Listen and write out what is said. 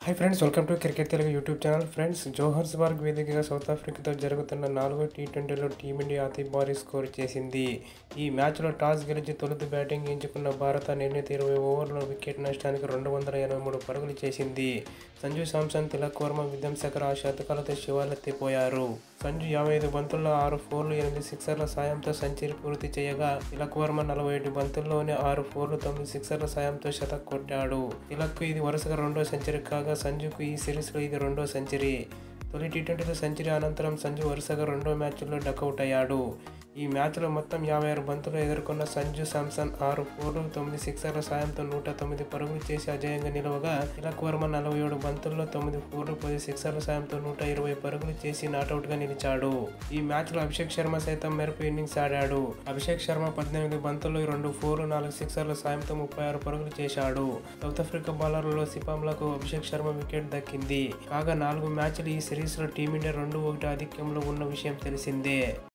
Hi friends, welcome to cricket Telugu YouTube channel. Friends, Johannesburg వేదికగా South ఆఫ్రికాతో జరుగుతున్న 4వ టీ20లో team India అతి భారీ స్కోర్ చేసింది. ఈ మ్యాచ్లో టాస్ గెలిచి తొలుత బ్యాటింగ్ ఎంచుకున్న భారత నిర్ణీత 20 ఓవర్లలో వికెట్ నష్టానికి 283 పరుగులు చేసింది. సంజు శాంసన్, తిలక్ వర్మ, విధ్వంసకర శతకాలతో శివాలెత్తిపోయారు. సంజు 55 బంతుల్లో 6 ఫోర్లు, 8 సిక్సర్ల సాయంతో సెంచరీ పూర్తి చేయగా, తిలక్ వర్మ 47 బంతుల్లోనే 6 ఫోర్లు, 9 సిక్సర్ల సాయంతో శతక్ కొట్టాడు. తిలక్ ఇది వరుసగా రెండో సెంచరీ కాగా, సంజుకు ఈ సిరీస్లో ఇది రెండో సెంచరీ. తొలి టీ20లో సెంచరీ అనంతరం సంజు వరుసగా రెండో మ్యాచ్లో డకౌట్ అయ్యాడు. ఈ మ్యాచ్లో మొత్తం 56 బంతులు ఎదుర్కొన్న సంజు శాంసన్ 6 ఫోర్లు, 9 సిక్సర్ల సాయంతో 109 పరుగులు చేసి అజేయంగా నిలవగా, తిలక్ వర్మ 47 బంతుల్లో 9 ఫోర్లు, 10 సిక్సర్ల సాయంతో 120 పరుగులు చేసి నాటౌట్గా నిలిచాడు. ఈ మ్యాచ్లో అభిషేక్ శర్మ సైతం మెరుపు ఇన్నింగ్స్ ఆడాడు. అభిషేక్ శర్మ 18 బంతుల్లో 2 ఫోర్లు, 4 సిక్సర్ల సాయంతో 36 పరుగులు చేశాడు. సౌత్ ఆఫ్రికా బౌలర్లలో సిపాంలకు అభిషేక్ శర్మ వికెట్ దక్కింది. కాగా 4 మ్యాచ్లు ఈ సిరీస్లో టీమిండియా 2-1 ఆధిక్యంలో ఉన్న విషయం తెలిసిందే.